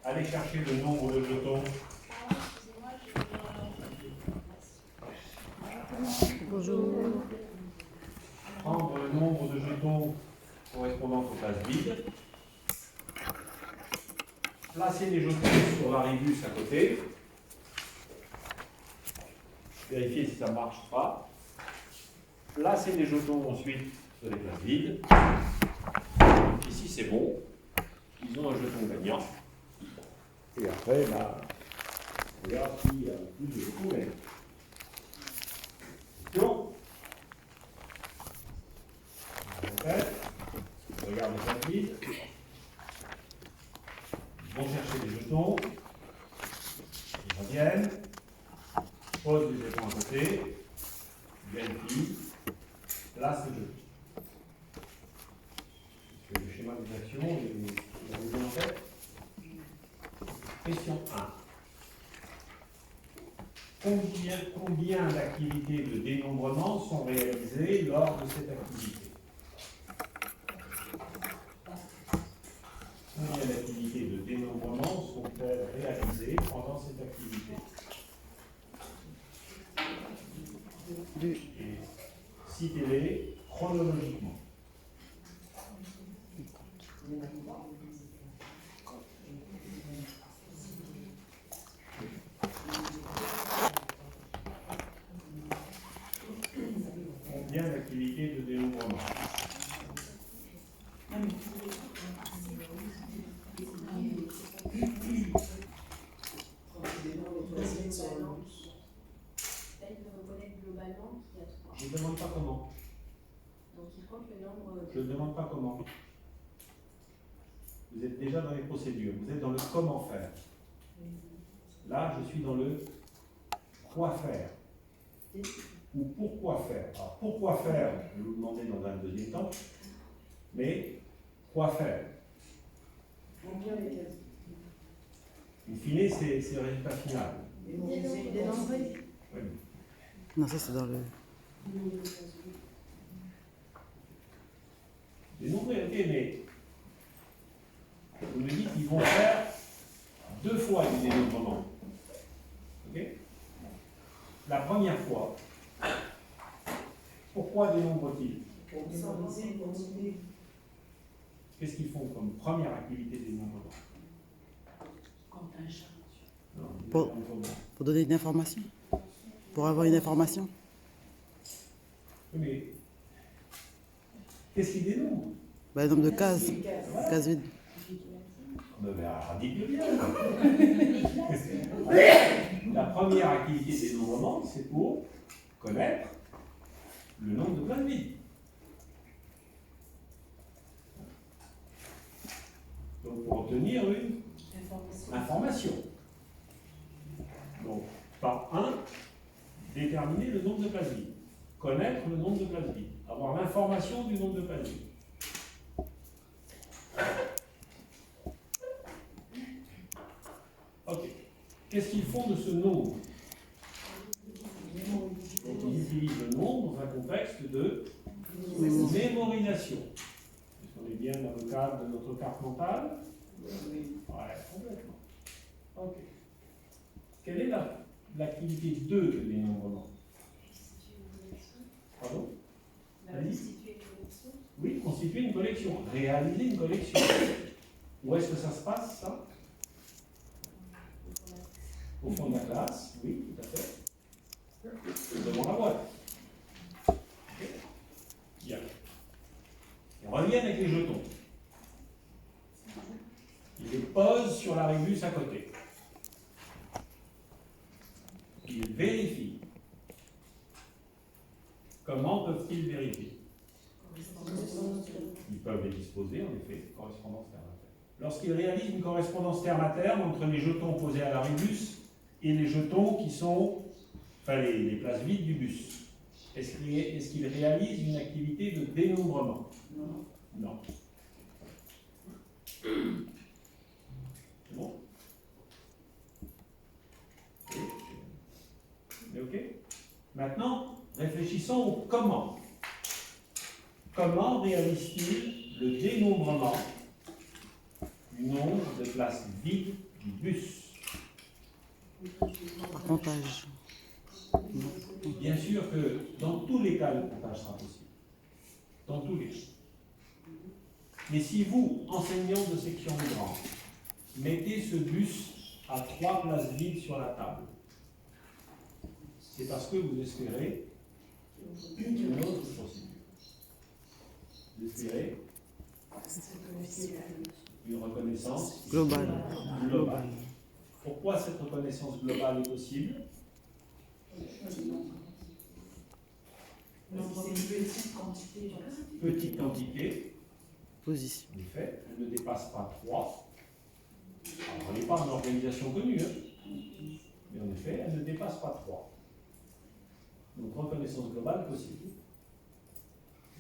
allez chercher le nombre de jetons. Bonjour. Prendre le nombre de jetons correspondant aux places vides. Placer les jetons sur la rébus à côté. Vérifier si ça ne marche pas. Placer les jetons ensuite sur les places vides. Ici c'est bon. Ils ont un jeton gagnant. Et après, bah, on regarde s'il y a plus de jetons gagnants. Question. On regarde les places vides. Ils vont chercher les jetons. Ils reviennent. Pose les jetons à côté. Vérifie. Place le jeton. Le schéma des actions, vous l'avez bien en tête. Question 1. Combien d'activités de dénombrement sont réalisées lors de cette activité? Combien d'activités de dénombrement sont-elles réalisées pendant cette activité? Et citez-les chronologiquement. Combien d'activités de dénombrement? Je ne demande pas comment. Donc il compte le nombre. Je ne demande pas comment. Vous êtes déjà dans les procédures. Vous êtes dans le comment faire. Là, je suis dans le quoi faire. Ou pourquoi faire. Alors, pourquoi faire, je vais vous demander dans un deuxième temps. Mais quoi faire? In fine, c'est le résultat final. Dénombrer. Oui. Non, ça c'est dans le... Dénombrer, ok, mais vous me dites qu'ils vont faire 2 fois du dénombrement. Ok? La première fois, pourquoi dénombrent-ils? Qu'est-ce qu'ils font comme première activité de dénombrement? Non, Pour donner une information. Pour avoir une information. oui, mais qu'est-ce qu'ils dénombrent? Bah, le nombre de cases. Cases vides. Mais dites-le bien. La première activité de dénombrement, c'est pour connaître le nombre de places vides. Donc pour obtenir une information. Donc par 1, déterminer le nombre de places vides. Connaître le nombre de places vides. Avoir l'information du nombre de places vides. Ok. Qu'est-ce qu'ils font de ce nombre? Donc, ils utilisent le nombre dans un contexte de mémorisation. Est-ce qu'on est bien dans le cadre de notre carte mentale? Ouais, complètement. Ok. Quelle est l'activité 2 de dénombrement? Pardon? Oui, constituer une collection. Réaliser une collection. Où est-ce que ça se passe, ça? Au fond de la classe, oui, tout à fait. Devant la boîte. Okay. Bien. Ils reviennent avec les jetons. Ils les posent sur la rébus à côté. Ils vérifient. Comment peuvent-ils vérifier? Ils peuvent les disposer, en effet, correspondance terme-à-terme. Lorsqu'ils réalisent une correspondance terme-à-terme entre les jetons posés à la rébus et les jetons qui sont, enfin les places vides du bus, est-ce qu'ils réalisent une activité de dénombrement? Non. C'est bon? Mais ok? Maintenant, réfléchissons au comment. Comment réalise-t-il le dénombrement du nombre de places vides du bus. Par comptage. Bien sûr que dans tous les cas, le comptage sera possible. Dans tous les cas. Mais si vous, enseignant de section grande, mettez ce bus à 3 places vides sur la table, c'est parce que vous espérez une autre procédure. Vous espérez une reconnaissance Global. globale. Pourquoi cette reconnaissance globale est possible? Petite quantité, Position. en effet, elle ne dépasse pas 3. Alors, elle n'est pas en organisation connue, hein, mais en effet, elle ne dépasse pas 3. Donc, reconnaissance globale possible.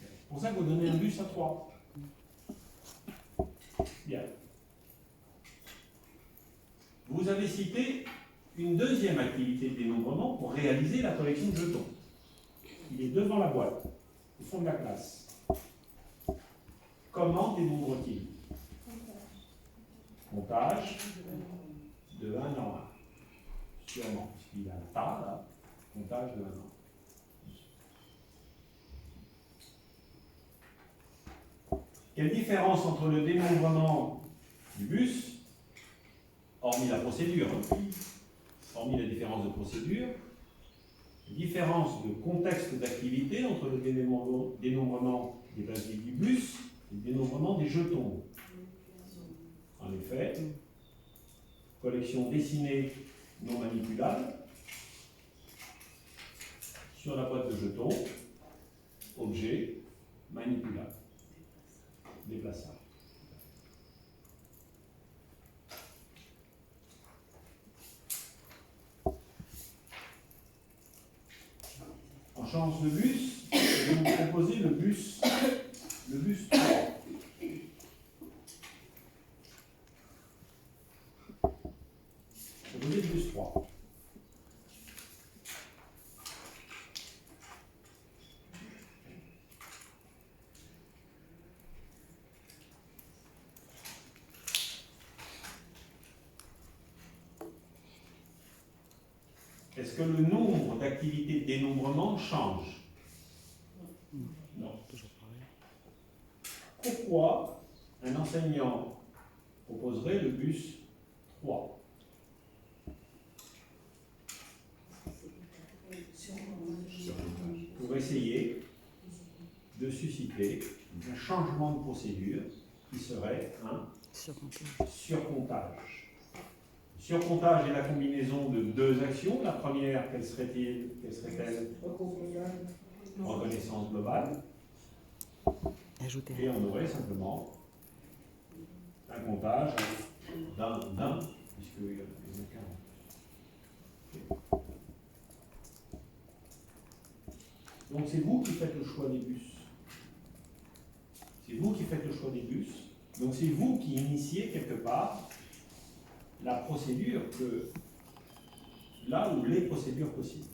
C'est pour ça que vous donnez un bus à 3. Bien. Vous avez cité une deuxième activité de dénombrement pour réaliser la collection de jetons. Il est devant la boîte, au fond de la classe. Comment dénombre-t-il? Comptage de 1 en 1. Sûrement, puisqu'il a un tas, là. Comptage de 1 en 1. Quelle différence entre le dénombrement du bus, hormis la procédure, hein, hormis la différence de procédure, différence de contexte d'activité entre le dénombrement des places vides du bus et le dénombrement des jetons. En effet, collection dessinée non manipulable sur la boîte de jetons, objet manipulable, déplaçable. En change de bus, je vais vous proposer le bus 3. Proposer le bus 3. Est-ce que le nombre d'activités de dénombrement change? Non. Toujours pareil. Pourquoi un enseignant proposerait le bus 3? Pour essayer de susciter un changement de procédure qui serait un Surcomptage. surcomptage. Surcomptage est la combinaison de deux actions. La première, quelle serait-elle? Reconnaissance globale. Ajouter. Et on aurait simplement un comptage d'un, puisqu'il y en a 40. Donc c'est vous qui faites le choix des bus. C'est vous qui faites le choix des bus. Donc c'est vous qui initiez quelque part la procédure que là où les procédures possibles.